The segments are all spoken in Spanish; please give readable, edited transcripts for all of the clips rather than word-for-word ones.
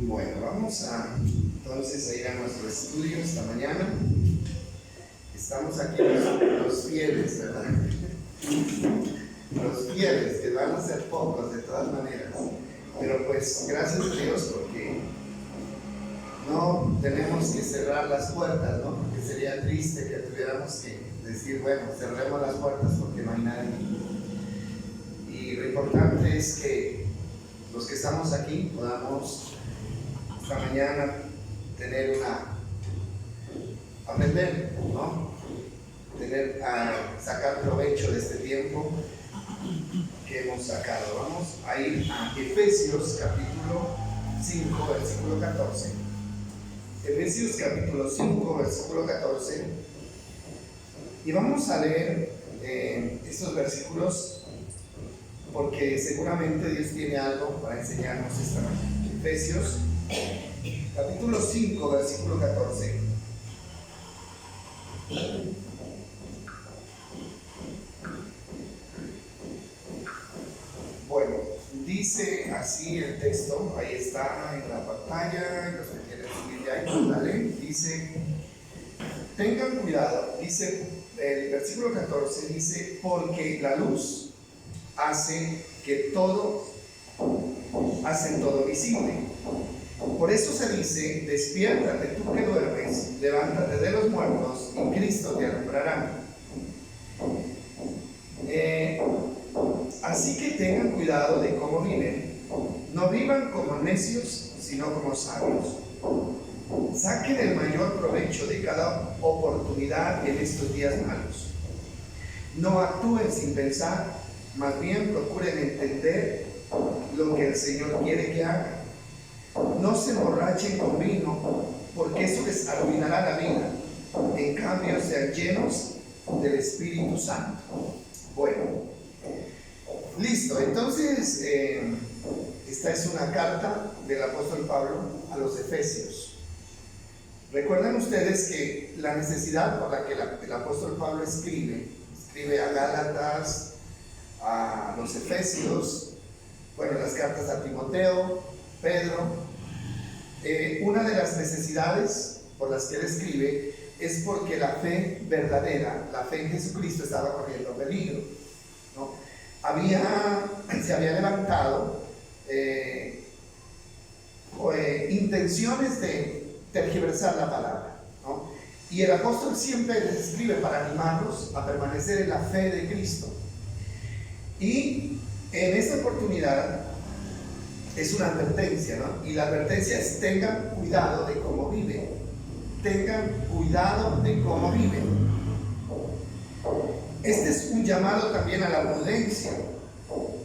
Bueno, vamos entonces a ir a nuestro estudio esta mañana. Estamos aquí los fieles, ¿verdad? Los fieles, que van a ser pocos de todas maneras. Pero pues gracias a Dios, porque no tenemos que cerrar las puertas, ¿no? Porque sería triste que tuviéramos que decir, bueno, cerremos las puertas porque no hay nadie. Y lo importante es que los que estamos aquí podamos esta mañana aprender, ¿no? Sacar provecho de este tiempo que hemos sacado. Vamos a ir a Efesios capítulo 5, versículo 14. Efesios capítulo 5, versículo 14. Y vamos a leer estos versículos porque seguramente Dios tiene algo para enseñarnos esta mañana. Efesios capítulo 5, versículo 14. Bueno, dice así el texto, ahí está en la pantalla, los que quieren seguir ya ahí, dale, dice, tengan cuidado, dice, el versículo 14 dice, porque la luz hace todo visible. Por eso se dice, despiértate tú que duermes, levántate de los muertos y Cristo te alumbrará. Así que tengan cuidado de cómo viven. No vivan como necios, sino como sabios. Saquen el mayor provecho de cada oportunidad en estos días malos. No actúen sin pensar, más bien procuren entender lo que el Señor quiere que hagan. No se emborrachen con vino, porque eso les arruinará la vida. En cambio, sean llenos del Espíritu Santo. Bueno, listo. Entonces, esta es una carta del apóstol Pablo a los Efesios. Recuerden ustedes que la necesidad por la que el apóstol Pablo escribe a Gálatas, a los Efesios, bueno, las cartas a Timoteo, Pedro, una de las necesidades por las que él escribe es porque la fe verdadera, la fe en Jesucristo, estaba corriendo peligro, ¿no? Se había levantado intenciones de tergiversar la palabra, ¿no? Y el apóstol siempre les escribe para animarlos a permanecer en la fe de Cristo. Y en esta oportunidad es una advertencia, ¿no? Y la advertencia es: tengan cuidado de cómo viven. Tengan cuidado de cómo viven. Este es un llamado también a la prudencia.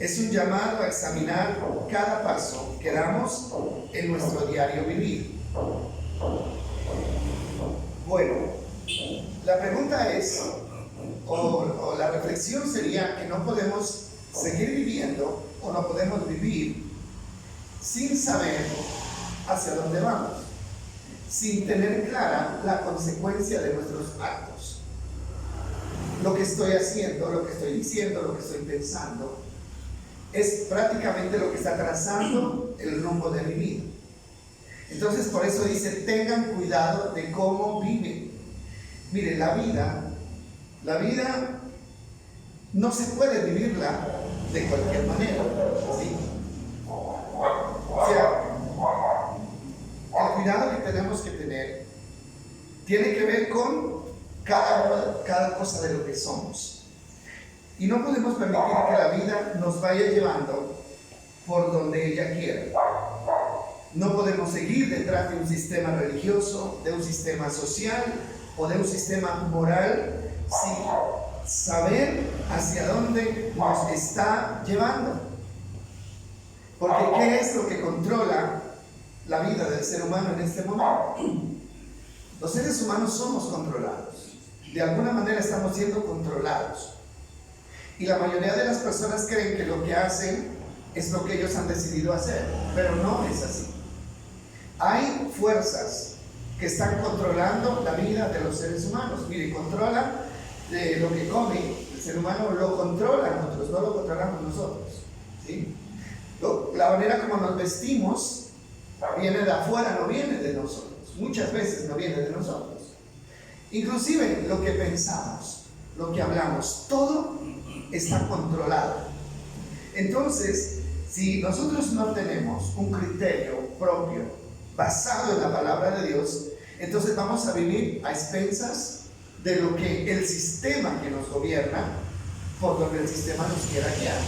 Es un llamado a examinar cada paso que damos en nuestro diario vivir. Bueno, la pregunta es, o la reflexión sería que no podemos seguir viviendo o no podemos vivir sin saber hacia dónde vamos, sin tener clara la consecuencia de nuestros actos. Lo que estoy haciendo, lo que estoy diciendo, lo que estoy pensando, es prácticamente lo que está trazando el rumbo de mi vida. Entonces, por eso dice, tengan cuidado de cómo viven. Mire, la vida no se puede vivirla de cualquier manera, ¿sí? O sea, el cuidado que tenemos que tener tiene que ver con cada cosa de lo que somos. Y no podemos permitir que la vida nos vaya llevando por donde ella quiera. No podemos seguir detrás de un sistema religioso, de un sistema social o de un sistema moral sin saber hacia dónde nos está llevando. Porque ¿qué es lo que controla la vida del ser humano en este momento? Los seres humanos somos controlados. De alguna manera estamos siendo controlados. Y la mayoría de las personas creen que lo que hacen es lo que ellos han decidido hacer, pero no es así. Hay fuerzas que están controlando la vida de los seres humanos. Mire, controlan lo que come el ser humano, lo controlan otros, no lo controlamos nosotros, ¿sí? La manera como nos vestimos Viene de afuera, no viene de nosotros. Muchas veces no viene de nosotros. Inclusive lo que pensamos, lo que hablamos, todo está controlado. Entonces, si nosotros no tenemos un criterio propio basado en la palabra de Dios, entonces vamos a vivir a expensas de lo que el sistema que nos gobierna, por donde el sistema nos quiera guiar.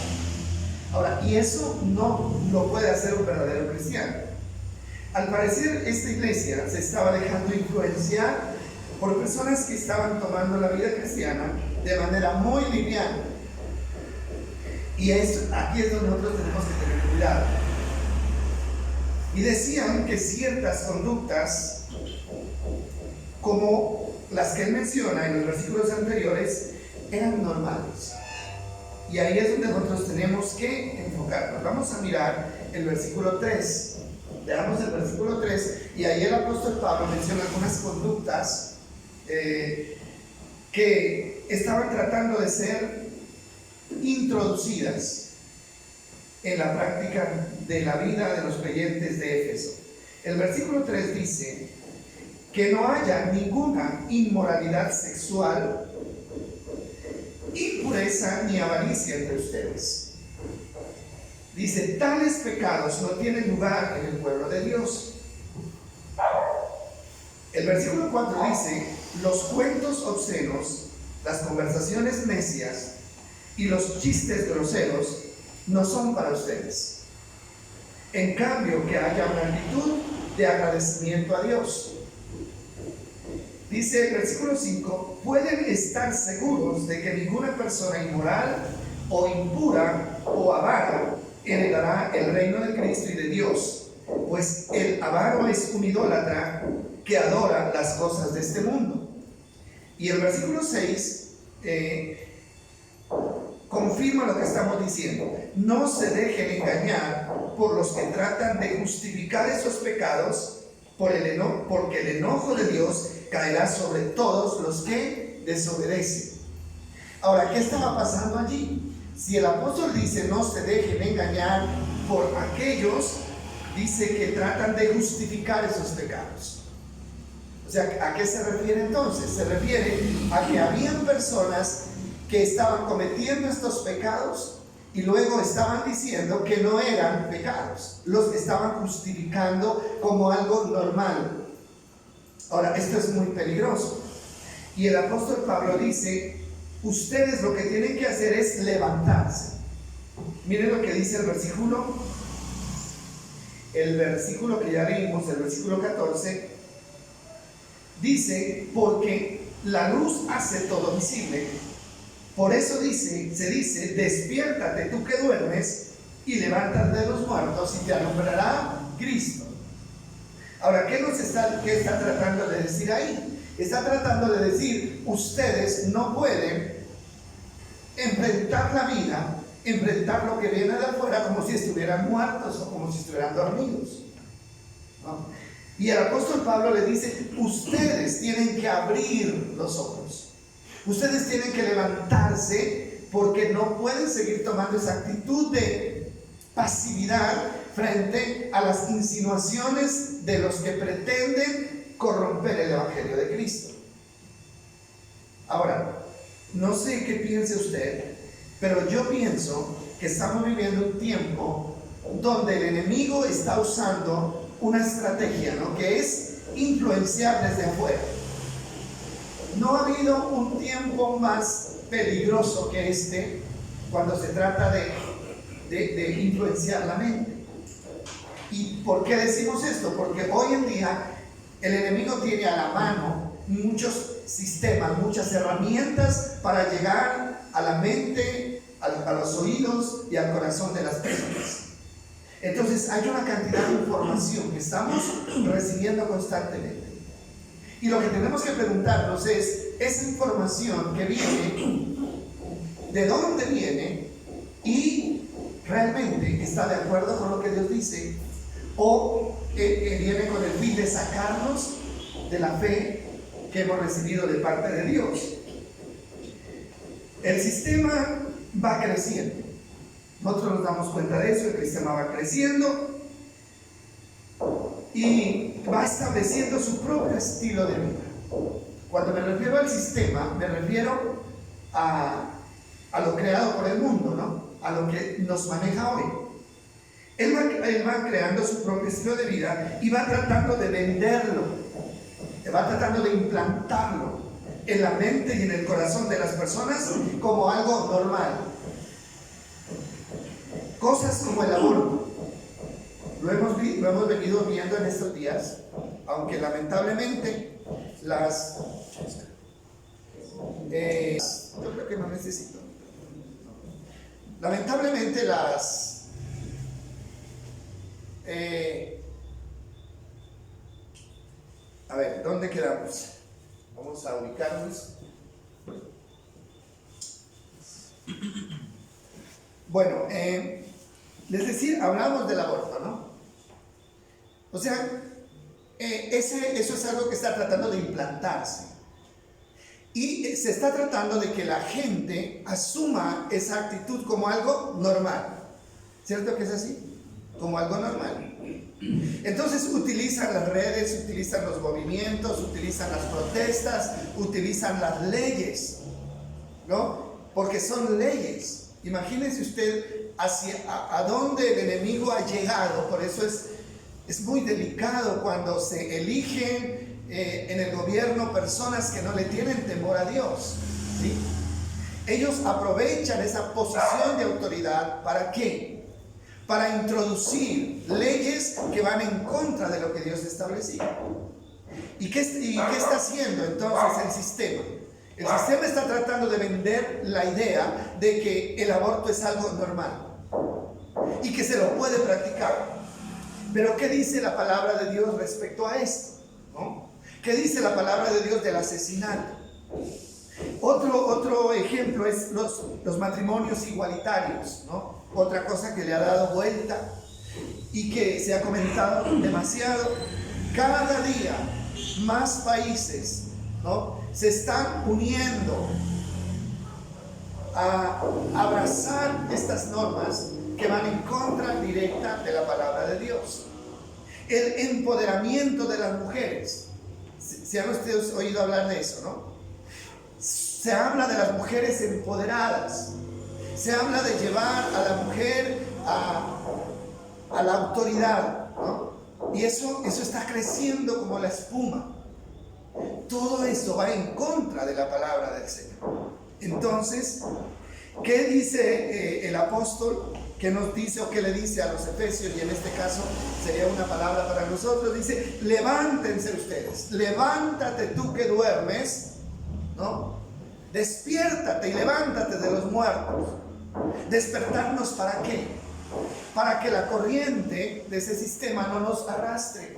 Ahora, y eso no lo puede hacer un verdadero cristiano. Al parecer, esta iglesia se estaba dejando influenciar por personas que estaban tomando la vida cristiana de manera muy liviana. Y aquí es donde nosotros tenemos que tener cuidado. Y decían que ciertas conductas, como las que él menciona en los versículos anteriores, eran normales. Y ahí es donde nosotros tenemos que enfocarnos. Vamos a mirar el versículo 3. Veamos el versículo 3, y ahí el apóstol Pablo menciona algunas conductas que estaban tratando de ser introducidas en la práctica de la vida de los creyentes de Éfeso. El versículo 3 dice que no haya ninguna inmoralidad sexual, impureza ni avaricia entre ustedes. Dice, tales pecados no tienen lugar en el pueblo de Dios. El versículo 4 dice, los cuentos obscenos, las conversaciones necias y los chistes groseros no son para ustedes. En cambio, que haya una actitud de agradecimiento a Dios. Dice el versículo 5, pueden estar seguros de que ninguna persona inmoral o impura o avara heredará el reino de Cristo y de Dios, pues el avaro es un idólatra que adora las cosas de este mundo. Y el versículo 6 confirma lo que estamos diciendo. No se dejen engañar por los que tratan de justificar esos pecados, porque el enojo de Dios caerá sobre todos los que desobedecen. Ahora, ¿qué estaba pasando allí? Si el apóstol dice no se dejen engañar por aquellos, dice que tratan de justificar esos pecados. O sea, ¿a qué se refiere entonces? Se refiere a que habían personas que estaban cometiendo estos pecados y luego estaban diciendo que no eran pecados, los estaban justificando como algo normal. Ahora, esto es muy peligroso. Y el apóstol Pablo dice, ustedes lo que tienen que hacer es levantarse. Miren lo que dice el versículo que ya leímos, el versículo 14, dice, porque la luz hace todo visible. Por eso se dice, despiértate tú que duermes y levántate de los muertos y te alumbrará Cristo. Ahora, ¿qué está tratando de decir ahí? Está tratando de decir, ustedes no pueden enfrentar la vida, enfrentar lo que viene de afuera como si estuvieran muertos o como si estuvieran dormidos, ¿no? Y el apóstol Pablo le dice, ustedes tienen que abrir los ojos, ustedes tienen que levantarse, porque no pueden seguir tomando esa actitud de pasividad frente a las insinuaciones de los que pretenden corromper el evangelio de Cristo. Ahora, no sé qué piense usted, pero yo pienso que estamos viviendo un tiempo donde el enemigo está usando una estrategia, ¿no?, que es influenciar desde afuera. No ha habido un tiempo más peligroso que este cuando se trata de influenciar la mente. ¿Y por qué decimos esto? Porque hoy en día el enemigo tiene a la mano muchos sistemas, muchas herramientas para llegar a la mente, a los oídos y al corazón de las personas. Entonces hay una cantidad de información que estamos recibiendo constantemente. Y lo que tenemos que preguntarnos es, esa información que viene, ¿de dónde viene? ¿Y realmente está de acuerdo con lo que Dios dice? ¿O viene con el fin de sacarnos de la fe que hemos recibido de parte de Dios? El sistema va creciendo. Nosotros nos damos cuenta de eso, el sistema va creciendo. y va estableciendo su propio estilo de vida. Cuando me refiero al sistema, me refiero a lo creado por el mundo, ¿no? A lo que nos maneja hoy. Él va creando su propio estilo de vida y va tratando de venderlo, va tratando de implantarlo en la mente y en el corazón de las personas como algo normal. Cosas como el aborto. Lo hemos venido viendo en estos días, aunque lamentablemente yo creo que no necesito. Lamentablemente a ver, ¿dónde quedamos? Vamos a ubicarnos. Bueno, es decir, hablamos del aborto, ¿no? O sea, eso es algo que está tratando de implantarse. Y se está tratando de que la gente asuma esa actitud como algo normal. ¿Cierto que es así? Como algo normal. Entonces utilizan las redes, utilizan los movimientos, utilizan las protestas, utilizan las leyes, ¿no? Porque son leyes. Imagínense usted a dónde el enemigo ha llegado. Por eso es muy delicado cuando se eligen en el gobierno personas que no le tienen temor a Dios, ¿sí? Ellos aprovechan esa posición de autoridad, ¿para qué? Para introducir leyes que van en contra de lo que Dios estableció. ¿Y qué está haciendo entonces el sistema? El sistema está tratando de vender la idea de que el aborto es algo normal y que se lo puede practicar. Pero ¿qué dice la palabra de Dios respecto a esto? ¿No? ¿Qué dice la palabra de Dios del asesinato? Otro ejemplo es los matrimonios igualitarios, ¿no? Otra cosa que le ha dado vuelta y que se ha comentado demasiado. Cada día más países, ¿no?, se están uniendo a abrazar estas normas que van en contra directa de la palabra de Dios. El empoderamiento de las mujeres. Si han ustedes oído hablar de eso, ¿no? Se habla de las mujeres empoderadas. Se habla de llevar a la mujer a la autoridad, ¿no? Y eso está creciendo como la espuma. Todo eso va en contra de la palabra del Señor. Entonces, ¿qué dice el apóstol? ¿Qué nos dice o qué le dice a los efesios? Y en este caso sería una palabra para nosotros. Dice: levántense ustedes, levántate tú que duermes, ¿no? Despiértate y levántate de los muertos. ¿Despertarnos para qué? Para que la corriente de ese sistema no nos arrastre.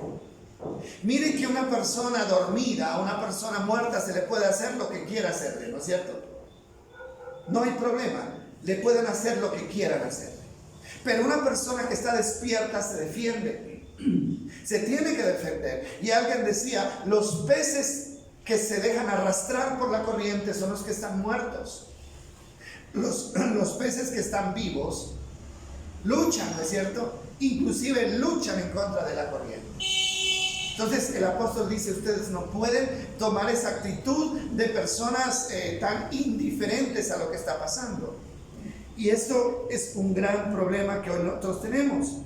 Mire que una persona dormida, a una persona muerta se le puede hacer lo que quiera hacerle, ¿no es cierto? No hay problema, le pueden hacer lo que quieran hacerle. Pero una persona que está despierta se defiende, se tiene que defender. Y alguien decía, los peces que se dejan arrastrar por la corriente son los que están muertos. Los peces que están vivos luchan, ¿no es cierto? Inclusive luchan en contra de la corriente. Entonces el apóstol dice: ustedes no pueden tomar esa actitud de personas tan indiferentes a lo que está pasando. Y esto es un gran problema que hoy nosotros tenemos.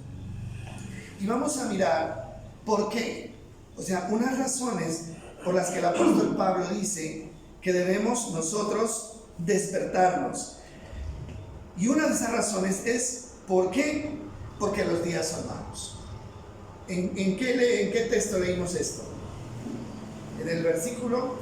Y vamos a mirar por qué. O sea, unas razones por las que el apóstol Pablo dice que debemos nosotros despertarnos. Y una de esas razones es: ¿por qué? Porque los días son malos. ¿En qué texto leímos esto? En el versículo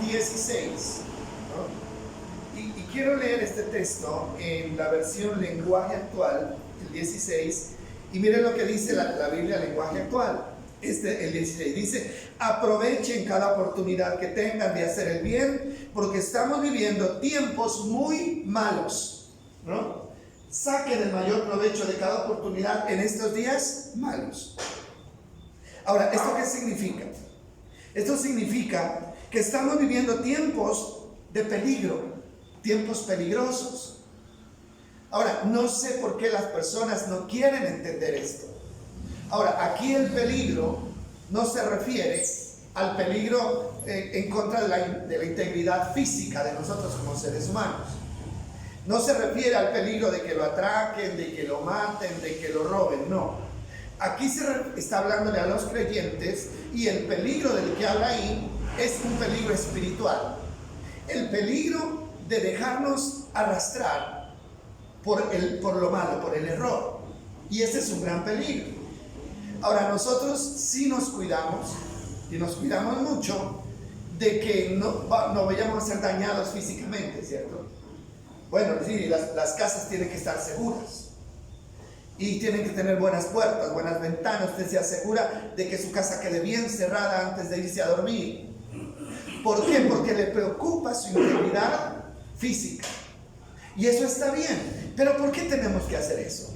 16, ¿no? Y quiero leer este texto en la versión lenguaje actual, el 16, y miren lo que dice la Biblia lenguaje actual. El 16 dice: aprovechen cada oportunidad que tengan de hacer el bien, porque estamos viviendo tiempos muy malos, ¿no? Saquen el mayor provecho de cada oportunidad en estos días malos. Ahora, ¿esto qué significa? Esto significa que estamos viviendo tiempos de peligro, tiempos peligrosos. Ahora, no sé por qué las personas no quieren entender esto. Ahora, aquí el peligro no se refiere al peligro en contra de la integridad física de nosotros como seres humanos. No se refiere al peligro de que lo atraquen, de que lo maten, de que lo roben, no. Aquí se está hablándole a los creyentes, y el peligro del que habla ahí es un peligro espiritual. El peligro de dejarnos arrastrar por lo malo, por el error. Y ese es un gran peligro. Ahora, nosotros sí nos cuidamos, y nos cuidamos mucho, de que no vayamos a ser dañados físicamente, ¿cierto? Bueno, sí, las casas tienen que estar seguras. Y tienen que tener buenas puertas, buenas ventanas. Usted se asegura de que su casa quede bien cerrada antes de irse a dormir. ¿Por qué? Porque le preocupa su integridad física. Y eso está bien. Pero ¿por qué tenemos que hacer eso?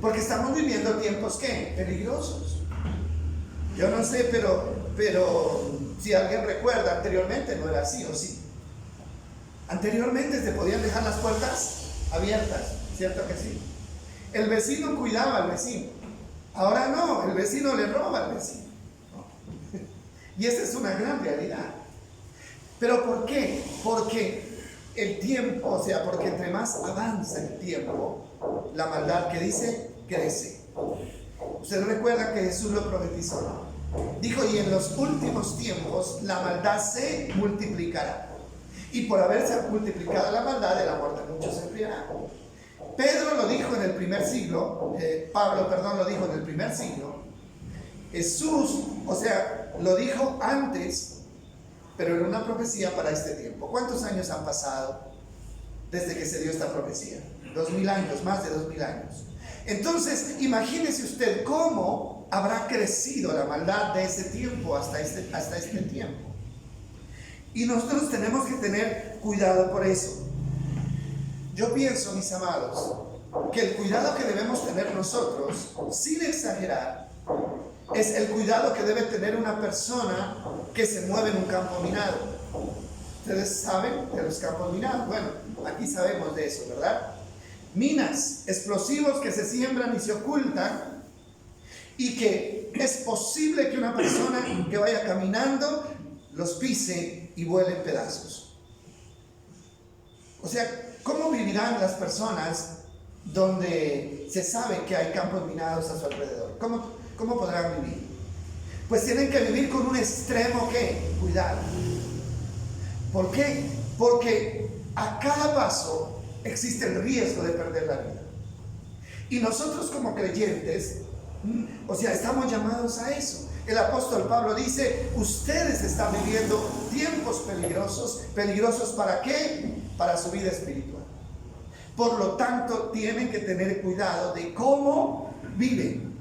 Porque estamos viviendo tiempos, ¿qué? Peligrosos. Yo no sé, pero si alguien recuerda, anteriormente no era así, ¿o sí? Anteriormente se podían dejar las puertas abiertas, ¿cierto que sí? El vecino cuidaba al vecino. Ahora no, el vecino le roba al vecino. Y esa es una gran realidad. ¿Pero por qué? Porque el tiempo, o sea, porque entre más avanza el tiempo, la maldad, que dice, crece. Ustedes recuerdan que Jesús lo profetizó, ¿no? Dijo, y en los últimos tiempos la maldad se multiplicará. Y por haberse multiplicado la maldad, el amor de muchos se enfriará. Pedro lo dijo en el primer siglo, Pablo, lo dijo en el primer siglo. Jesús, o sea, lo dijo antes, pero era una profecía para este tiempo. ¿Cuántos años han pasado desde que se dio esta profecía? 2000 años, más de 2000 años. Entonces, imagínese usted cómo habrá crecido la maldad de ese tiempo hasta este tiempo. Y nosotros tenemos que tener cuidado por eso. Yo pienso, mis amados, que el cuidado que debemos tener nosotros, sin exagerar, es el cuidado que debe tener una persona que se mueve en un campo minado. Ustedes saben de los campos minados. Bueno, aquí sabemos de eso, ¿verdad? Minas, explosivos que se siembran y se ocultan, y que es posible que una persona que vaya caminando los pise y vuele en pedazos. O sea, ¿cómo vivirán las personas donde se sabe que hay campos minados a su alrededor? ¿Cómo podrán vivir? Pues tienen que vivir con un extremo, ¿qué? Cuidado. ¿Por qué? Porque a cada paso existe el riesgo de perder la vida. Y nosotros como creyentes, o sea, estamos llamados a eso. El apóstol Pablo dice, ustedes están viviendo tiempos peligrosos. ¿Peligrosos para qué? Para su vida espiritual. Por lo tanto, tienen que tener cuidado de cómo viven.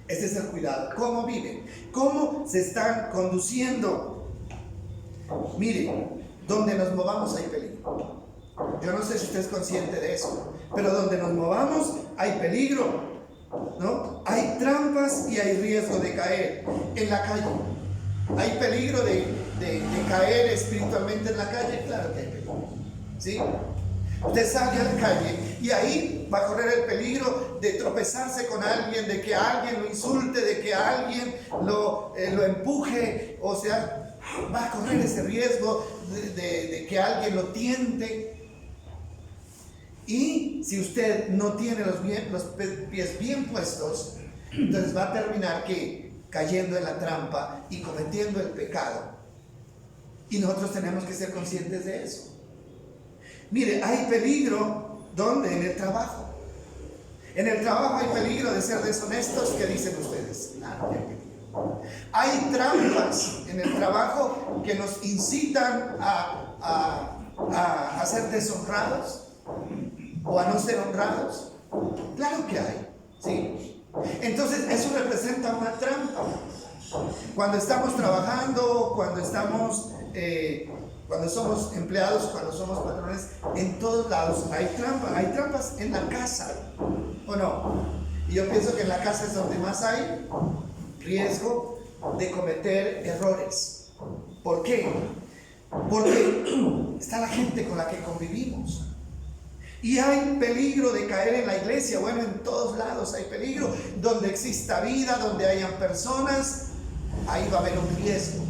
Ese es el cuidado, cómo viven, cómo se están conduciendo. Miren, donde nos movamos hay peligro. Yo no sé si usted es consciente de eso, pero donde nos movamos hay peligro, ¿no? Hay trampas y hay riesgo de caer en la calle. ¿Hay peligro de caer espiritualmente en la calle? Claro que hay peligro, ¿sí? Usted sale a la calle y ahí va a correr el peligro de tropezarse con alguien, de que alguien lo insulte, de que alguien lo empuje. O sea, va a correr ese riesgo de que alguien lo tiente. Y si usted no tiene los pies bien puestos, entonces va a terminar cayendo en la trampa y cometiendo el pecado. Y nosotros tenemos que ser conscientes de eso. Mire, hay peligro, ¿dónde? En el trabajo. En el trabajo hay peligro de ser deshonestos. ¿Qué dicen ustedes? Claro que hay peligro. Hay trampas en el trabajo que nos incitan a ser deshonrados o a no ser honrados. Claro que hay, ¿sí? Entonces eso representa una trampa. Cuando estamos trabajando, cuando somos empleados, cuando somos patrones, en todos lados hay trampas. Hay trampas en la casa, ¿o no? Y yo pienso que en la casa es donde más hay riesgo de cometer errores. ¿Por qué? Porque está la gente con la que convivimos. Y hay peligro de caer en la iglesia. Bueno, en todos lados hay peligro. Donde exista vida, donde hayan personas, ahí va a haber un riesgo.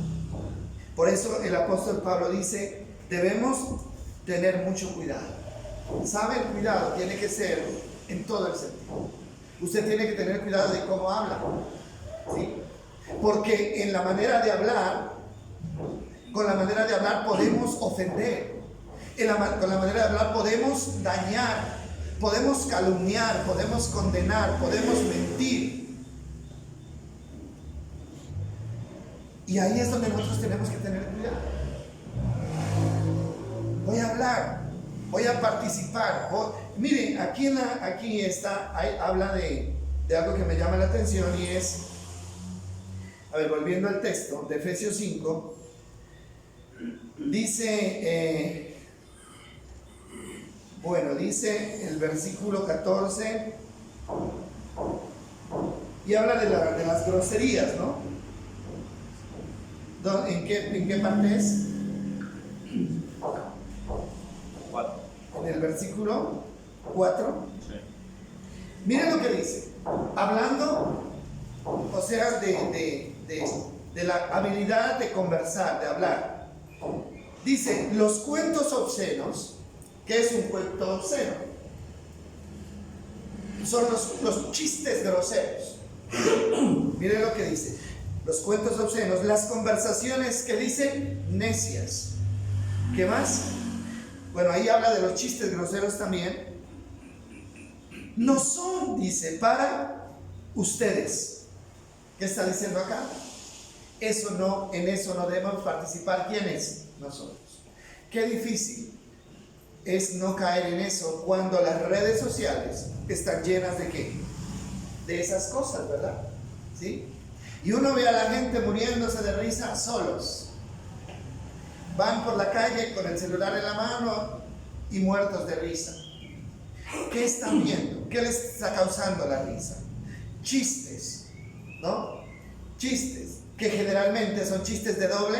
Por eso el apóstol Pablo dice, debemos tener mucho cuidado. ¿Sabe? El cuidado tiene que ser en todo el sentido. Usted tiene que tener cuidado de cómo habla, ¿sí? Porque en la manera de hablar, con la manera de hablar podemos ofender. Con la manera de hablar podemos dañar, podemos calumniar, podemos condenar, podemos mentir. Y ahí es donde nosotros tenemos que tener cuidado. Voy a hablar, voy a participar. Miren, aquí está, habla de algo que me llama la atención y es, a ver, volviendo al texto de Efesios 5, dice, dice el versículo 14, y habla de las groserías, ¿no? ¿En qué parte es? 4. En el versículo 4. Sí. Miren lo que dice. Hablando, o sea, de la habilidad de conversar, de hablar. Dice, los cuentos obscenos. ¿Qué es un cuento obsceno? Son los chistes groseros. Miren lo que dice. Los cuentos obscenos, las conversaciones que dicen necias. ¿Qué más? Bueno, ahí habla de los chistes groseros también. No son, dice, para ustedes. ¿Qué está diciendo acá? En eso no debemos participar. ¿Quiénes? Nosotros. Qué difícil es no caer en eso cuando las redes sociales están llenas de ¿qué? De esas cosas, ¿verdad? ¿Sí? Y uno ve a la gente muriéndose de risa solos. Van por la calle con el celular en la mano y muertos de risa. ¿Qué están viendo? ¿Qué les está causando la risa? Chistes, ¿no? Chistes, que generalmente son chistes de doble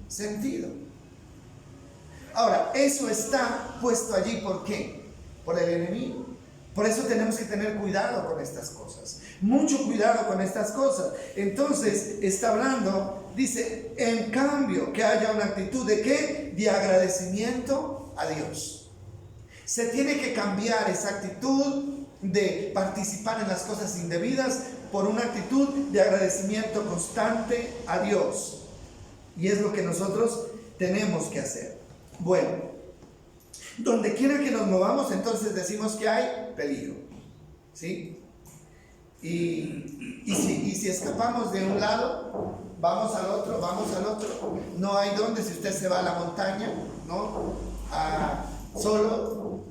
sentido. Ahora, eso está puesto allí, ¿por qué? Por el enemigo. Por eso tenemos que tener cuidado con estas cosas. Mucho cuidado con estas cosas. Entonces, está hablando, dice, en cambio, que haya una actitud de ¿qué? De agradecimiento a Dios. Se tiene que cambiar esa actitud de participar en las cosas indebidas por una actitud de agradecimiento constante a Dios. Y es lo que nosotros tenemos que hacer. Bueno, donde quiera que nos movamos, entonces decimos que hay peligro, ¿sí? Y si escapamos de un lado, vamos al otro, no hay donde. Si usted se va a la montaña, ¿no? Solo,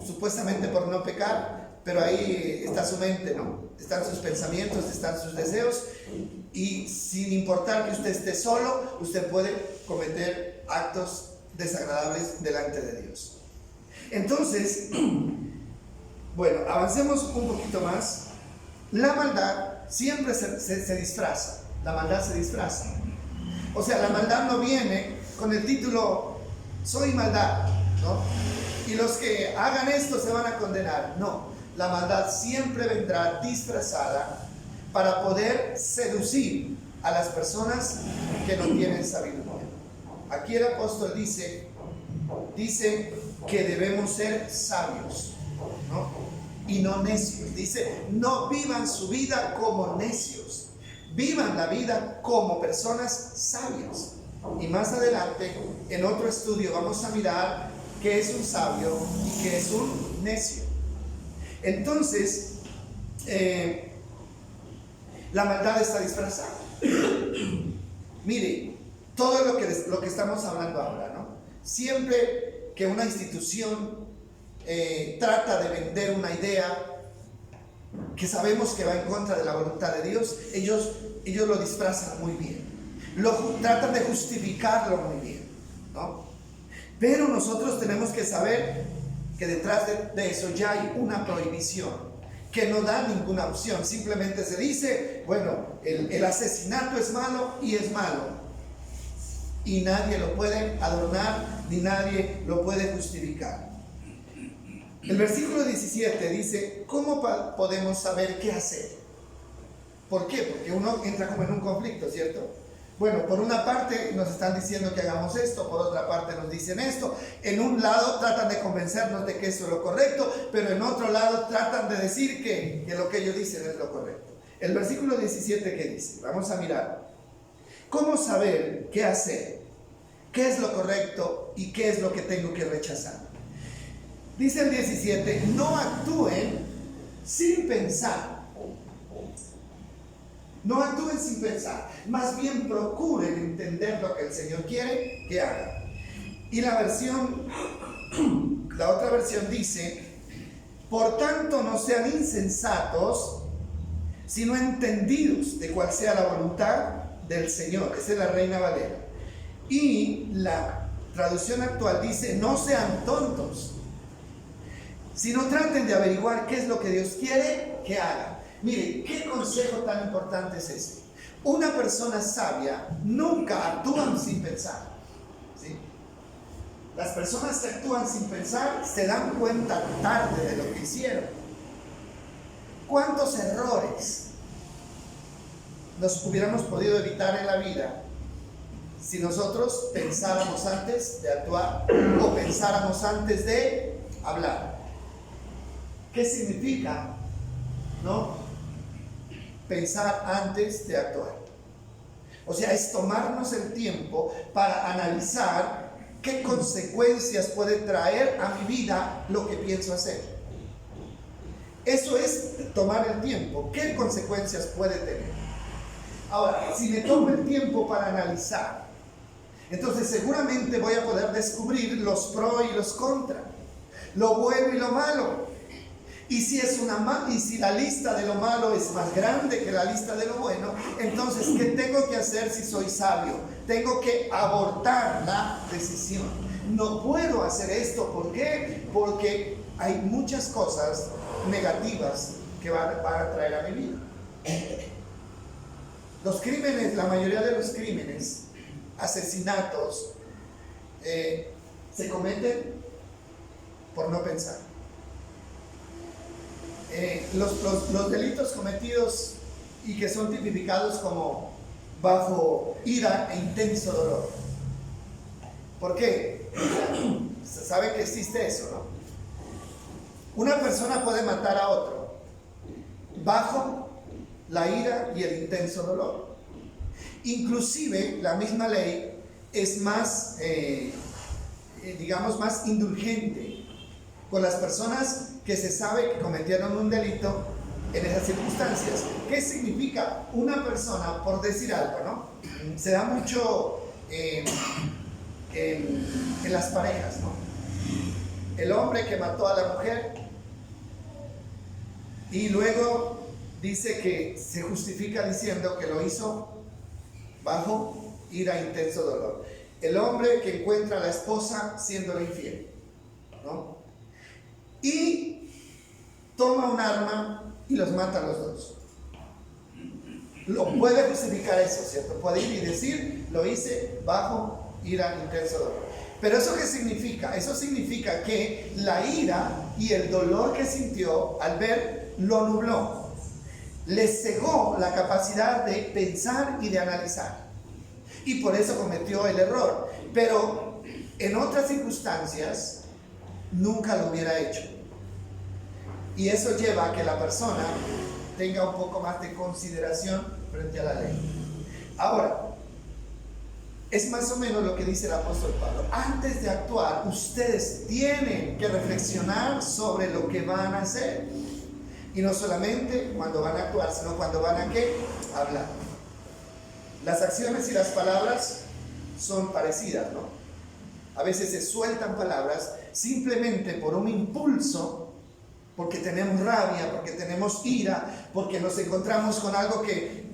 supuestamente por no pecar, pero ahí está su mente, ¿no? Están sus pensamientos, están sus deseos, y sin importar que usted esté solo, usted puede cometer actos desagradables delante de Dios. Entonces, bueno, avancemos un poquito más. La maldad siempre se disfraza. La maldad se disfraza. O sea, la maldad no viene con el título soy maldad, ¿no? Y los que hagan esto se van a condenar. No, la maldad siempre vendrá disfrazada para poder seducir a las personas que no tienen sabiduría. Aquí el apóstol dice que debemos ser sabios, ¿no? Y no necios. Dice, no vivan su vida como necios, vivan la vida como personas sabias. Y más adelante, en otro estudio, vamos a mirar qué es un sabio y qué es un necio. Entonces, la maldad está disfrazada. Mire, todo lo que estamos hablando ahora, ¿no? Siempre que una institución trata de vender una idea que sabemos que va en contra de la voluntad de Dios, ellos lo disfrazan muy bien, tratan de justificarlo muy bien, ¿no? Pero nosotros tenemos que saber que detrás de eso ya hay una prohibición que no da ninguna opción. Simplemente se dice, bueno, el asesinato es malo y es malo, y nadie lo puede adornar ni nadie lo puede justificar. El versículo 17 dice, ¿cómo podemos saber qué hacer? ¿Por qué? Porque uno entra como en un conflicto, ¿cierto? Bueno, por una parte nos están diciendo que hagamos esto, por otra parte nos dicen esto. En un lado tratan de convencernos de que eso es lo correcto, pero en otro lado tratan de decir que lo que ellos dicen es lo correcto. El versículo 17, ¿qué dice? Vamos a mirar. ¿Cómo saber qué hacer? ¿Qué es lo correcto y qué es lo que tengo que rechazar? Dice el 17, no actúen sin pensar. No actúen sin pensar, más bien procuren entender lo que el Señor quiere que hagan. Y la otra versión dice, por tanto no sean insensatos, sino entendidos de cuál sea la voluntad del Señor. Esa es la Reina Valera. Y la traducción actual dice, no sean tontos, sino traten de averiguar qué es lo que Dios quiere que hagan. Mire, ¿qué consejo tan importante es este? Una persona sabia nunca actúan sin pensar, ¿sí? Las personas que actúan sin pensar se dan cuenta tarde de lo que hicieron. ¿Cuántos errores nos hubiéramos podido evitar en la vida si nosotros pensáramos antes de actuar o pensáramos antes de hablar? ¿Qué significa, no? Pensar antes de actuar. O sea, es tomarnos el tiempo para analizar qué consecuencias puede traer a mi vida lo que pienso hacer. Eso es tomar el tiempo. ¿Qué consecuencias puede tener? Ahora, si me tomo el tiempo para analizar, entonces seguramente voy a poder descubrir los pros y los contras, lo bueno y lo malo. Y si la lista de lo malo es más grande que la lista de lo bueno, entonces, ¿qué tengo que hacer si soy sabio? Tengo que abortar la decisión. No puedo hacer esto. ¿Por qué? Porque hay muchas cosas negativas que van a traer a mi vida. Los crímenes, la mayoría de los crímenes, asesinatos, se cometen por no pensar. Los delitos cometidos y que son tipificados como bajo ira e intenso dolor. ¿Por qué? Se sabe que existe eso, ¿no? Una persona puede matar a otro bajo la ira y el intenso dolor. Inclusive la misma ley es más, digamos, más indulgente con las personas que se sabe que cometieron un delito en esas circunstancias. ¿Qué significa? Una persona, por decir algo, ¿no? Se da mucho en las parejas, ¿no? El hombre que mató a la mujer y luego dice que se justifica diciendo que lo hizo bajo ira e intenso dolor. El hombre que encuentra a la esposa siéndole infiel, ¿no? Y toma un arma y los mata a los dos. Lo puede justificar eso, ¿cierto? Puede ir y decir, lo hice bajo ira e intenso dolor. Pero ¿eso qué significa? Eso significa que la ira y el dolor que sintió al ver lo nubló. Le cegó la capacidad de pensar y de analizar. Y por eso cometió el error. Pero en otras circunstancias nunca lo hubiera hecho. Y eso lleva a que la persona tenga un poco más de consideración frente a la ley. Ahora, es más o menos lo que dice el apóstol Pablo. Antes de actuar, ustedes tienen que reflexionar sobre lo que van a hacer. Y no solamente cuando van a actuar, sino cuando van a ¿qué? Hablar. Las acciones y las palabras son parecidas, ¿no? A veces se sueltan palabras simplemente por un impulso, porque tenemos rabia, porque tenemos ira, porque nos encontramos con algo que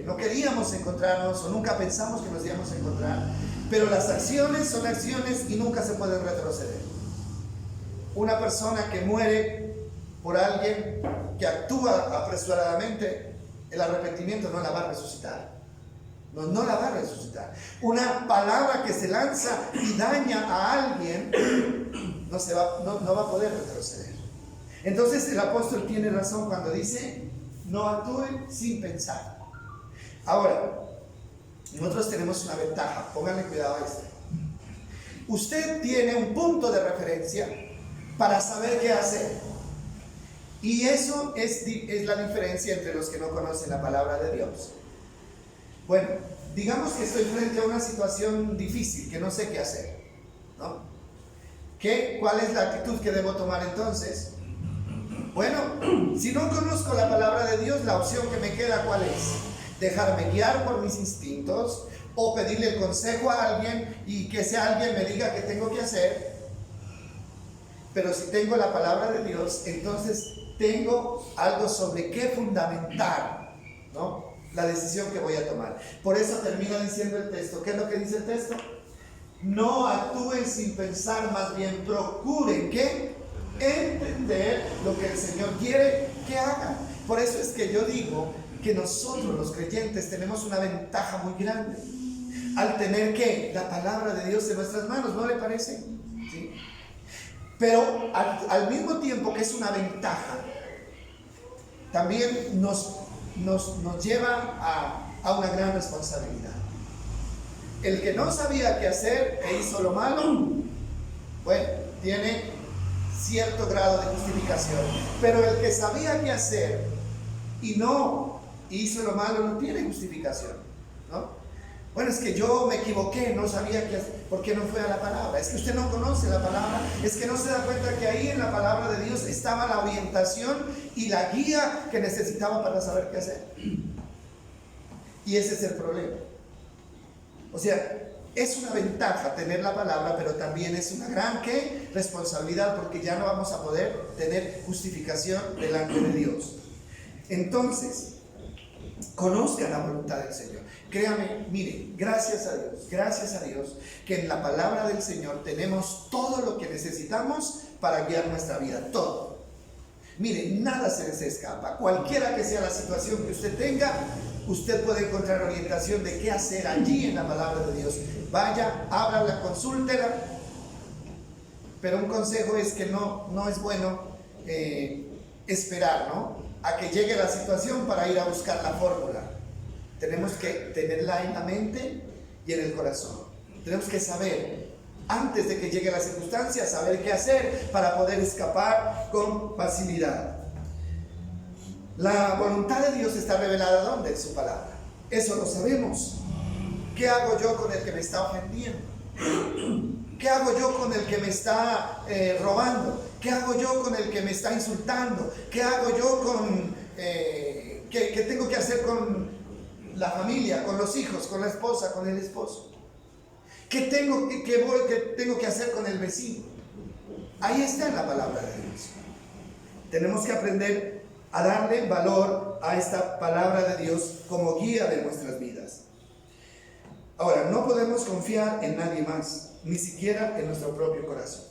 no queríamos encontrarnos o nunca pensamos que nos íbamos a encontrar. Pero las acciones son acciones y nunca se pueden retroceder. Una persona que muere por alguien que actúa apresuradamente, el arrepentimiento no la va a resucitar. No la va a resucitar. Una palabra que se lanza y daña a alguien no va a poder retroceder. Entonces el apóstol tiene razón cuando dice, no actúen sin pensar. Ahora, nosotros tenemos una ventaja, pónganle cuidado a esto. Usted tiene un punto de referencia para saber qué hacer. Y eso es la diferencia entre los que no conocen la palabra de Dios. Bueno, digamos que estoy frente a una situación difícil, que no sé qué hacer, ¿no? ¿Cuál es la actitud que debo tomar entonces? Bueno, si no conozco la palabra de Dios, la opción que me queda, ¿cuál es? Dejarme guiar por mis instintos o pedirle el consejo a alguien y que ese alguien me diga qué tengo que hacer. Pero si tengo la palabra de Dios, entonces tengo algo sobre qué fundamentar, ¿no?, la decisión que voy a tomar. Por eso termina diciendo el texto. ¿Qué es lo que dice el texto? No actúen sin pensar, más bien procuren ¿qué? Entender lo que el Señor quiere que hagan. Por eso es que yo digo que nosotros los creyentes tenemos una ventaja muy grande al tener ¿qué? La palabra de Dios en nuestras manos, ¿no le parece? ¿Sí? Pero al mismo tiempo que es una ventaja, también nos lleva a una gran responsabilidad. El que no sabía qué hacer e hizo lo malo, bueno, tiene cierto grado de justificación. Pero el que sabía qué hacer y no hizo lo malo no tiene justificación, ¿no? Bueno, es que yo me equivoqué, no sabía qué hacer. ¿Por qué no fue a la palabra? Es que usted no conoce la palabra, es que no se da cuenta que ahí en la palabra de Dios estaba la orientación y la guía que necesitaba para saber qué hacer. Y ese es el problema. O sea, es una ventaja tener la palabra, pero también es una gran ¿qué? Responsabilidad, porque ya no vamos a poder tener justificación delante de Dios. Entonces, conozcan la voluntad del Señor. Créame, miren, gracias a Dios, que en la palabra del Señor tenemos todo lo que necesitamos para guiar nuestra vida, todo. Miren, nada se les escapa. Cualquiera que sea la situación que usted tenga, usted puede encontrar orientación de qué hacer allí en la palabra de Dios. Vaya, ábrala, consúltela. Pero un consejo es que no es bueno esperar, ¿no?, a que llegue la situación para ir a buscar la fórmula. Tenemos que tenerla en la mente y en el corazón. Tenemos que saber, antes de que llegue la circunstancia, saber qué hacer para poder escapar con facilidad. La voluntad de Dios está revelada ¿dónde? En su palabra. Eso lo sabemos. ¿Qué hago yo con el que me está ofendiendo? ¿Qué hago yo con el que me está robando? ¿Qué hago yo con el que me está insultando? ¿Qué hago yo con... ¿qué tengo que hacer con la familia, con los hijos, con la esposa, con el esposo? ¿Qué tengo que hacer con el vecino? Ahí está la palabra de Dios. Tenemos que aprender a darle valor a esta palabra de Dios como guía de nuestras vidas. Ahora, no podemos confiar en nadie más, ni siquiera en nuestro propio corazón.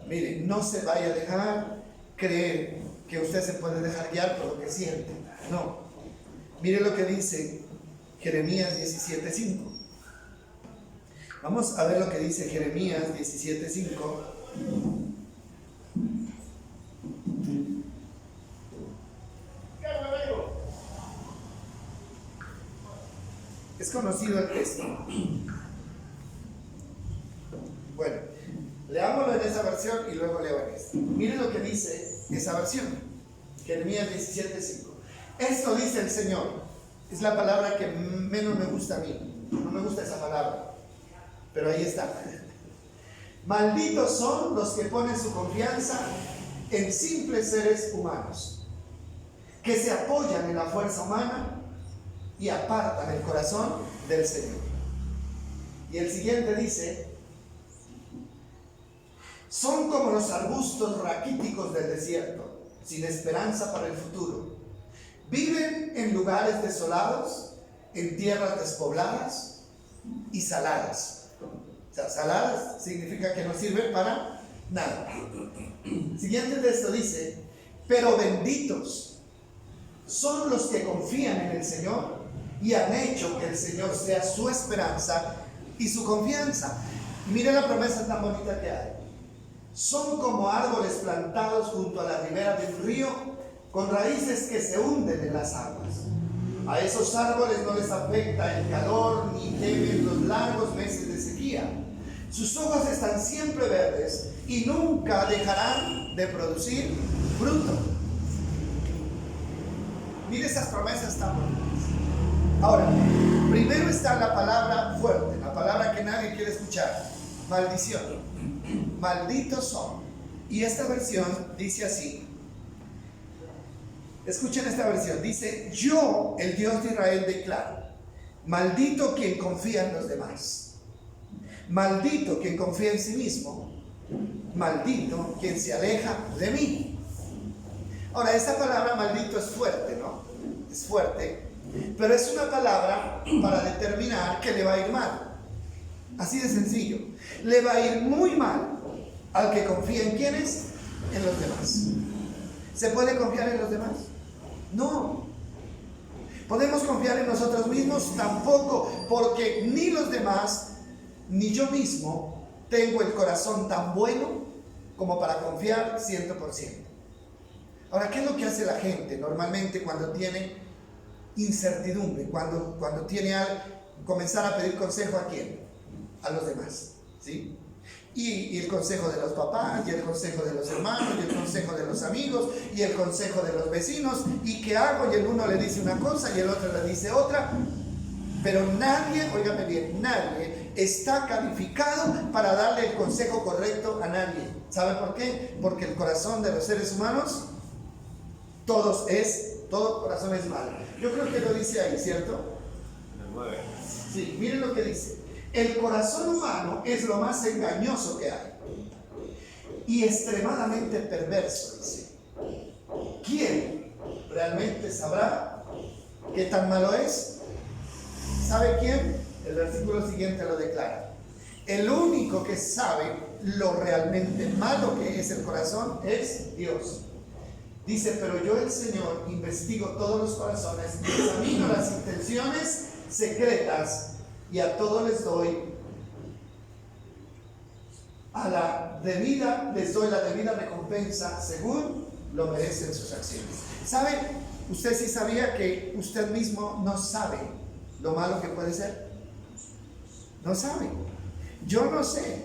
Mire, no se vaya a dejar creer que usted se puede dejar guiar por lo que siente. No. Mire lo que dice Jeremías 17:5. Vamos a ver lo que dice Jeremías 17:5. Es conocido el texto. Bueno, leámoslo en esa versión y luego leo en esta. Mire lo que dice esa versión, Jeremías 17:5. Esto dice el Señor. Es la palabra que menos me gusta a mí. No me gusta esa palabra, pero ahí está. Malditos son los que ponen su confianza en simples seres humanos, que se apoyan en la fuerza humana y apartan el corazón del Señor. Y el siguiente dice: son como los arbustos raquíticos del desierto, sin esperanza para el futuro. Viven en lugares desolados, en tierras despobladas y saladas. O sea, saladas significa que no sirven para nada. Siguiente texto dice: pero benditos son los que confían en el Señor y han hecho que el Señor sea su esperanza y su confianza. Mire la promesa tan bonita que hay. Son como árboles plantados junto a la ribera de un río, con raíces que se hunden en las aguas. A esos árboles no les afecta el calor ni temen los largos meses de sequía. Sus hojas están siempre verdes y nunca dejarán de producir fruto. Mire esas promesas tan bonitas. Ahora, primero está la palabra fuerte, la palabra que nadie quiere escuchar: maldición. Malditos son. Y esta versión dice así. Escuchen esta versión. Dice: yo, el Dios de Israel, declaro: maldito quien confía en los demás. Maldito quien confía en sí mismo. Maldito quien se aleja de mí. Ahora, esta palabra maldito es fuerte, ¿no? Es fuerte. Pero es una palabra para determinar que le va a ir mal. Así de sencillo. Le va a ir muy mal al que confía en ¿quiénes? En los demás. ¿Se puede confiar en los demás? No. ¿Podemos confiar en nosotros mismos? Tampoco, porque ni los demás, ni yo mismo, tengo el corazón tan bueno como para confiar 100%. Ahora, ¿qué es lo que hace la gente normalmente cuando tiene incertidumbre? Cuando tiene comenzar a pedir consejo ¿a quién? A los demás, ¿sí? Y el consejo de los papás, y el consejo de los hermanos, y el consejo de los amigos, y el consejo de los vecinos. ¿Y qué hago? Y el uno le dice una cosa y el otro le dice otra. Pero nadie, óigame bien, nadie está calificado para darle el consejo correcto a nadie. ¿Sabe por qué? Porque el corazón de los seres humanos, todo corazón es malo. Yo creo que lo dice ahí, ¿cierto? El 9. Sí, miren lo que dice. El corazón humano es lo más engañoso que hay y extremadamente perverso, dice. ¿Quién realmente sabrá qué tan malo es? ¿Sabe quién? El versículo siguiente lo declara. El único que sabe lo realmente malo que es el corazón es Dios. Dice: pero yo, el Señor, investigo todos los corazones, examino las intenciones secretas, y a todos les doy les doy la debida recompensa según lo merecen sus acciones. ¿Sabe? Usted sí sabía que usted mismo no sabe lo malo que puede ser. No sabe. Yo no sé.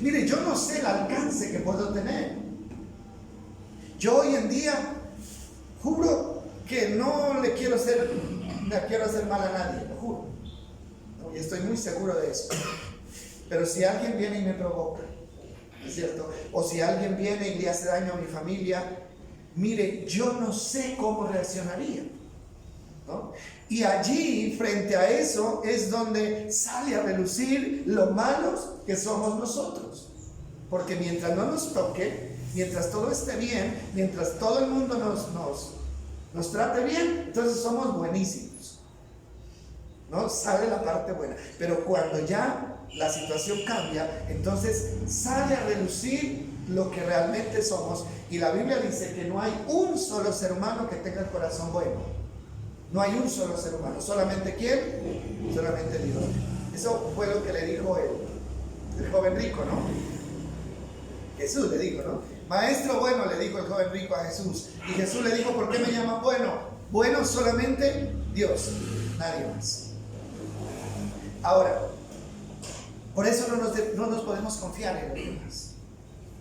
Mire, yo no sé el alcance que puedo tener. Yo hoy en día juro que no le quiero hacer mal a nadie, lo juro. Y estoy muy seguro de eso. Pero si alguien viene y me provoca, ¿es cierto? O si alguien viene y le hace daño a mi familia, mire, yo no sé cómo reaccionaría, ¿no? Y allí, frente a eso, es donde sale a relucir lo malos que somos nosotros. Porque mientras no nos toque, mientras todo esté bien, mientras todo el mundo nos trate bien, entonces somos buenísimos, ¿no? Sale la parte buena. Pero cuando ya la situación cambia, entonces sale a relucir lo que realmente somos. Y la Biblia dice que no hay un solo ser humano que tenga el corazón bueno. No hay un solo ser humano. ¿Solamente quién? Solamente Dios. Eso fue lo que le dijo el joven rico, ¿no? Jesús le dijo, ¿no? Maestro bueno, le dijo el joven rico a Jesús. Y Jesús le dijo: ¿por qué me llaman bueno? Bueno solamente Dios, nadie más. Ahora, por eso no nos podemos confiar en los demás.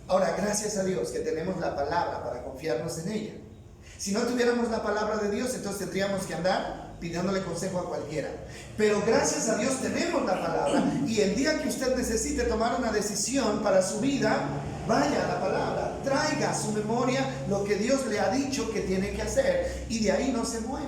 Ahora, gracias a Dios que tenemos la palabra para confiarnos en ella. Si no tuviéramos la palabra de Dios, entonces tendríamos que andar pidiéndole consejo a cualquiera. Pero gracias a Dios tenemos la palabra, y el día que usted necesite tomar una decisión para su vida, vaya a la palabra, traiga a su memoria lo que Dios le ha dicho que tiene que hacer, y de ahí no se mueva.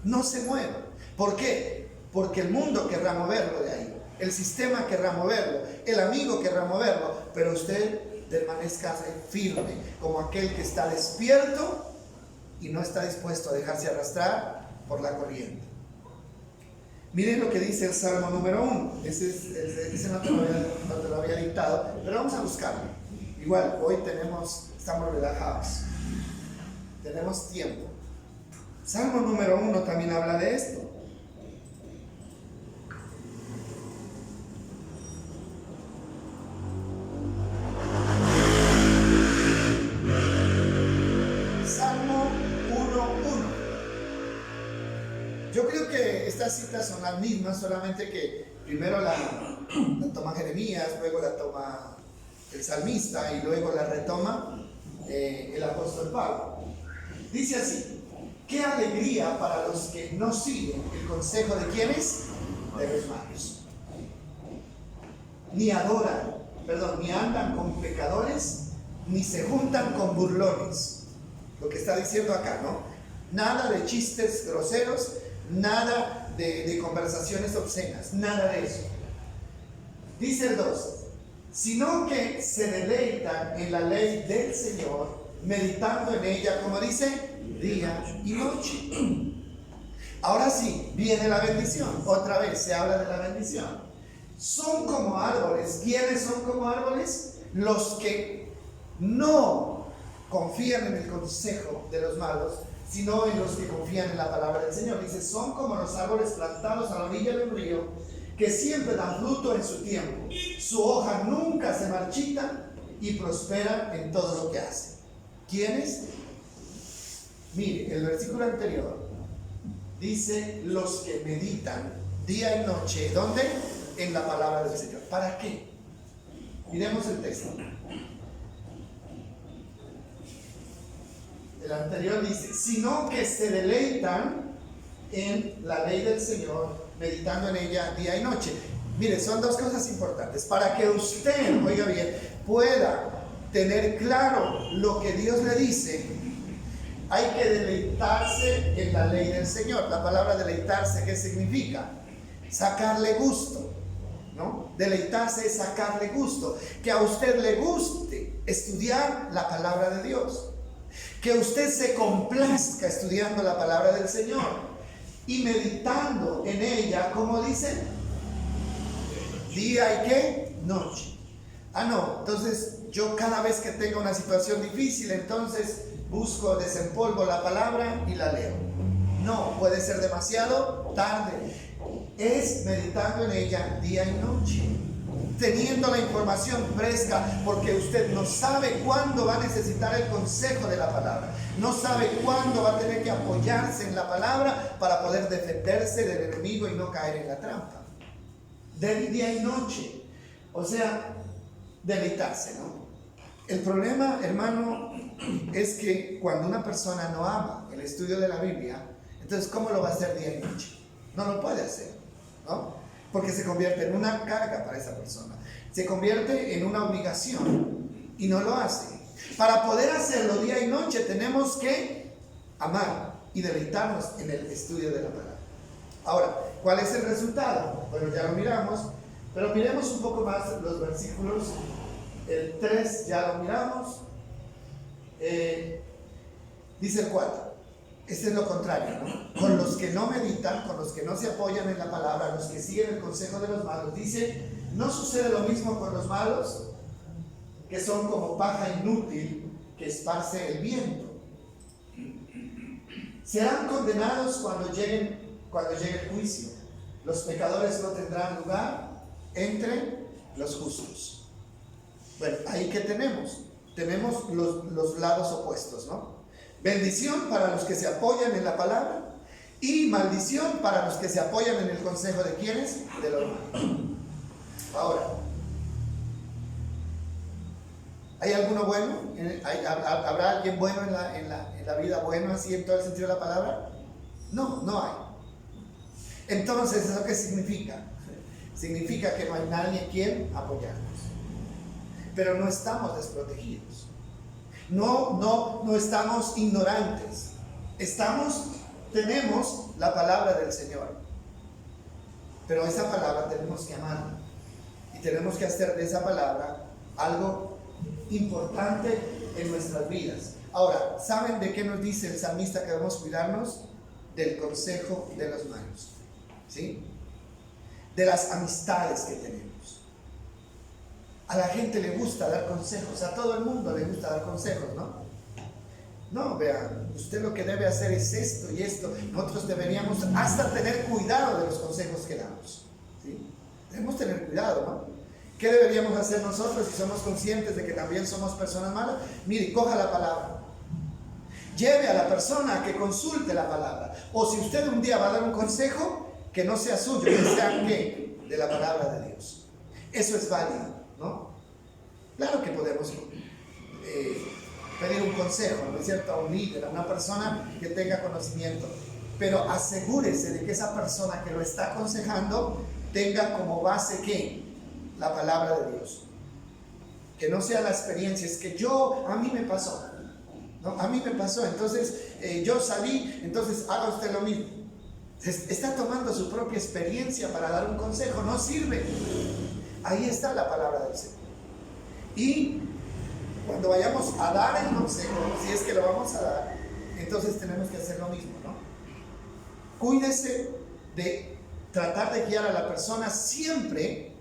No se mueva. ¿Por qué? Porque el mundo querrá moverlo de ahí, el sistema querrá moverlo, el amigo querrá moverlo, pero usted permanezca firme como aquel que está despierto y no está dispuesto a dejarse arrastrar por la corriente. Miren lo que dice el Salmo número 1. Ese no te lo había dictado, pero vamos a buscarlo. Igual, hoy estamos relajados, tenemos tiempo. Salmo número 1 también habla de esto. estas citas son las mismas, solamente que primero la toma Jeremías, luego la toma el salmista y luego la retoma el apóstol Pablo. Dice así: qué alegría para los que no siguen el consejo de quienes, de los malos, ni andan con pecadores, ni se juntan con burlones. Lo que está diciendo acá, ¿no? Nada de chistes groseros, nada de conversaciones obscenas, nada de eso. Dice el 2: sino que se deleitan en la ley del Señor, meditando en ella, como dice, día y noche. Ahora sí, viene la bendición. Otra vez se habla de la bendición. Son como árboles. ¿Quiénes son como árboles? Los que no confían en el consejo de los malos, sino en los que confían en la palabra del Señor. Dice, son como los árboles plantados a la orilla de un río, que siempre dan fruto en su tiempo. Su hoja nunca se marchita y prospera en todo lo que hace. ¿Quiénes? Mire, el versículo anterior dice, los que meditan día y noche. ¿Dónde? En la palabra del Señor. ¿Para qué? Miremos el texto. El anterior dice, sino que se deleitan en la ley del Señor, meditando en ella día y noche. Mire, son dos cosas importantes. Para que usted, oiga bien, pueda tener claro lo que Dios le dice, hay que deleitarse en la ley del Señor. La palabra deleitarse, ¿qué significa? Sacarle gusto, ¿no? Deleitarse es sacarle gusto. Que a usted le guste estudiar la palabra de Dios. Que usted se complazca estudiando la palabra del Señor y meditando en ella, como dice, día y ¿qué? Noche. No, entonces yo cada vez que tengo una situación difícil, entonces busco, desempolvo la palabra y la leo. No, puede ser demasiado tarde. Es meditando en ella día y noche, teniendo la información fresca, porque usted no sabe cuándo va a necesitar el consejo de la palabra, no sabe cuándo va a tener que apoyarse en la palabra para poder defenderse del enemigo y no caer en la trampa. De día y noche, o sea, deleitarse, ¿no? El problema, hermano, es que cuando una persona no ama el estudio de la Biblia, entonces ¿cómo lo va a hacer día y noche? No lo puede hacer, ¿no? Porque se convierte en una carga para esa persona, se convierte en una obligación y no lo hace. Para poder hacerlo día y noche tenemos que amar y deleitarnos en el estudio de la palabra. Ahora, ¿cuál es el resultado? Bueno, ya lo miramos, pero miremos un poco más los versículos. El 3 ya lo miramos. Dice el 4. Este es lo contrario, ¿no? Con los que no meditan, con los que no se apoyan en la palabra, los que siguen el consejo de los malos. Dice, ¿no sucede lo mismo con los malos? Que son como paja inútil que esparce el viento. Serán condenados cuando llegue el juicio. Los pecadores no tendrán lugar entre los justos. Bueno, ahí que tenemos los lados opuestos, ¿no? Bendición para los que se apoyan en la palabra y maldición para los que se apoyan en el consejo de quienes, de los malos. Ahora, ¿hay alguno bueno? ¿Habrá alguien bueno en la vida, bueno así en todo el sentido de la palabra? No, no hay. Entonces, ¿eso qué significa? Significa que no hay nadie quien apoyarnos. Pero no estamos desprotegidos. No estamos ignorantes. Tenemos la palabra del Señor. Pero esa palabra tenemos que amarla. Y tenemos que hacer de esa palabra algo importante en nuestras vidas. Ahora, ¿saben de qué nos dice el salmista que debemos cuidarnos? Del consejo de los malos. ¿Sí? De las amistades que tenemos. A la gente le gusta dar consejos, a todo el mundo le gusta dar consejos, ¿no? No, vean, usted lo que debe hacer es esto y esto. Nosotros deberíamos hasta tener cuidado de los consejos que damos, ¿sí? Debemos tener cuidado, ¿no? ¿Qué deberíamos hacer nosotros si somos conscientes de que también somos personas malas? Mire, coja la palabra. Lleve a la persona a que consulte la palabra. O si usted un día va a dar un consejo, que no sea suyo, que sea ¿qué? De la palabra de Dios. Eso es válido, ¿no? Claro que podemos pedir un consejo, ¿no es cierto?, a un líder, a una persona que tenga conocimiento, pero asegúrese de que esa persona que lo está aconsejando tenga como base ¿qué? La palabra de Dios. Que no sea la experiencia, es que a mí me pasó, ¿no? A mí me pasó, entonces yo salí, entonces haga usted lo mismo. Está tomando su propia experiencia para dar un consejo, no sirve. Ahí está la palabra del Señor. Y cuando vayamos a dar el consejo, si es que lo vamos a dar, entonces tenemos que hacer lo mismo, ¿no? Cuídese de tratar de guiar a la persona siempre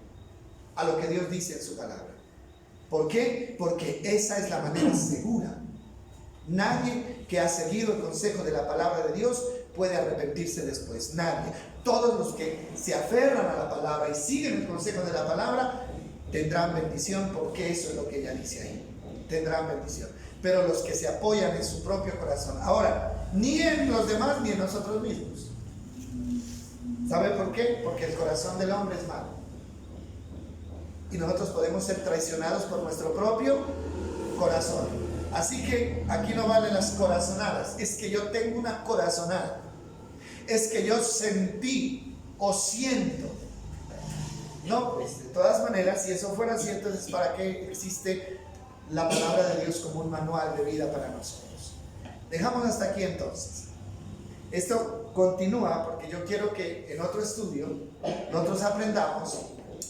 a lo que Dios dice en su palabra. ¿Por qué? Porque esa es la manera segura. Nadie que ha seguido el consejo de la palabra de Dios puede arrepentirse después. Nadie. Todos los que se aferran a la palabra y siguen el consejo de la palabra tendrán bendición, porque eso es lo que ella dice ahí. Tendrán bendición. Pero los que se apoyan en su propio corazón. Ahora, ni en los demás ni en nosotros mismos. ¿Sabe por qué? Porque el corazón del hombre es malo. Y nosotros podemos ser traicionados por nuestro propio corazón. Así que aquí no valen las corazonadas. Es que yo tengo una corazonada. Es que yo sentí o siento. No, pues de todas maneras, si eso fuera cierto, entonces ¿para qué existe la palabra de Dios como un manual de vida para nosotros? Dejamos hasta aquí entonces. Esto continúa porque yo quiero que en otro estudio nosotros aprendamos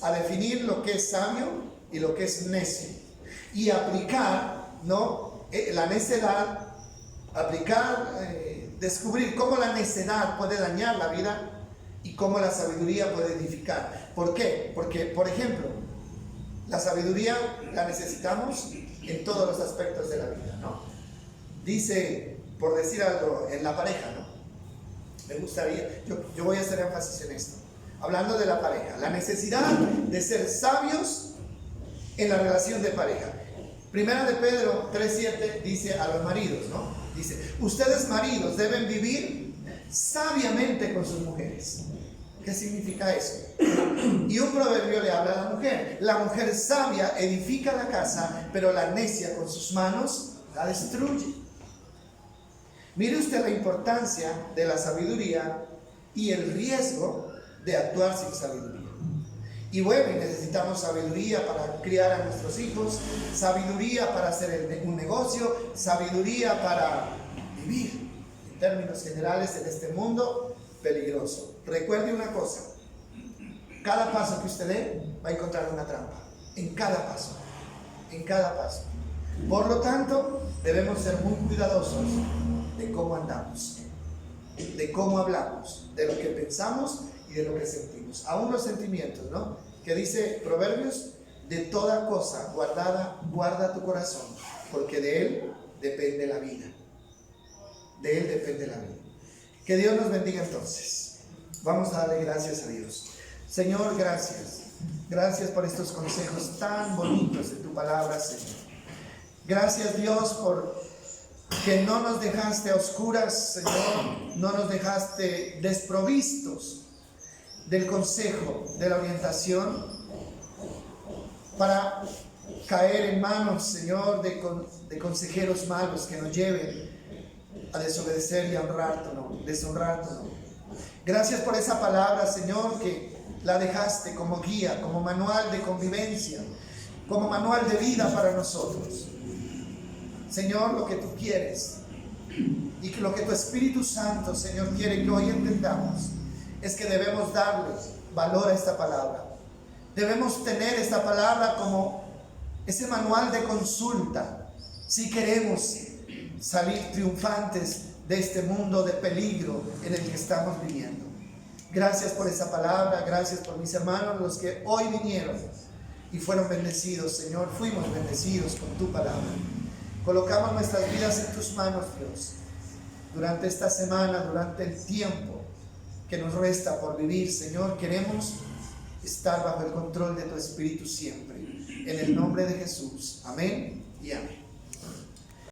a definir lo que es sabio y lo que es necio, y aplicar, ¿no?, la necedad, descubrir cómo la necedad puede dañar la vida y cómo la sabiduría puede edificar. ¿Por qué? Porque, por ejemplo, la sabiduría la necesitamos en todos los aspectos de la vida, ¿no? Dice, por decir algo, en la pareja, ¿no? Me gustaría, yo voy a hacer énfasis en esto. Hablando de la pareja, la necesidad de ser sabios en la relación de pareja. Primera de Pedro 3:7 dice a los maridos, ¿no? Dice, ustedes maridos deben vivir sabiamente con sus mujeres. ¿Qué significa eso? Y un proverbio le habla a la mujer. La mujer sabia edifica la casa, pero la necia con sus manos la destruye. Mire usted la importancia de la sabiduría y el riesgo de actuar sin sabiduría. Y bueno, necesitamos sabiduría para criar a nuestros hijos, sabiduría para hacer un negocio, sabiduría para vivir, en términos generales, en este mundo peligroso. Recuerde una cosa, cada paso que usted dé va a encontrar una trampa, en cada paso, en cada paso. Por lo tanto, debemos ser muy cuidadosos de cómo andamos, de cómo hablamos, de lo que pensamos y de lo que sentimos. Aún los sentimientos, ¿no? Que dice Proverbios, de toda cosa guardada, guarda tu corazón, porque de él depende la vida. De él depende la vida. Que Dios nos bendiga entonces. Vamos a darle gracias a Dios. Señor, gracias. Gracias por estos consejos tan bonitos de tu palabra, Señor. Gracias, Dios, por que no nos dejaste a oscuras, Señor. No nos dejaste desprovistos del consejo, de la orientación, para caer en manos, Señor, de consejeros malos que nos lleven a desobedecer y a deshonrar tu nombre. Gracias por esa palabra, Señor, que la dejaste como guía, como manual de convivencia, como manual de vida para nosotros. Señor, lo que tú quieres y lo que tu Espíritu Santo, Señor, quiere que hoy entendamos es que debemos darle valor a esta palabra. Debemos tener esta palabra como ese manual de consulta si queremos salir triunfantes de este mundo de peligro en el que estamos viviendo. Gracias por esa palabra, gracias por mis hermanos, los que hoy vinieron y fueron bendecidos, Señor. Fuimos bendecidos con tu palabra. Colocamos nuestras vidas en tus manos, Dios, durante esta semana, durante el tiempo que nos resta por vivir, Señor. Queremos estar bajo el control de tu Espíritu siempre. En el nombre de Jesús. Amén y amén.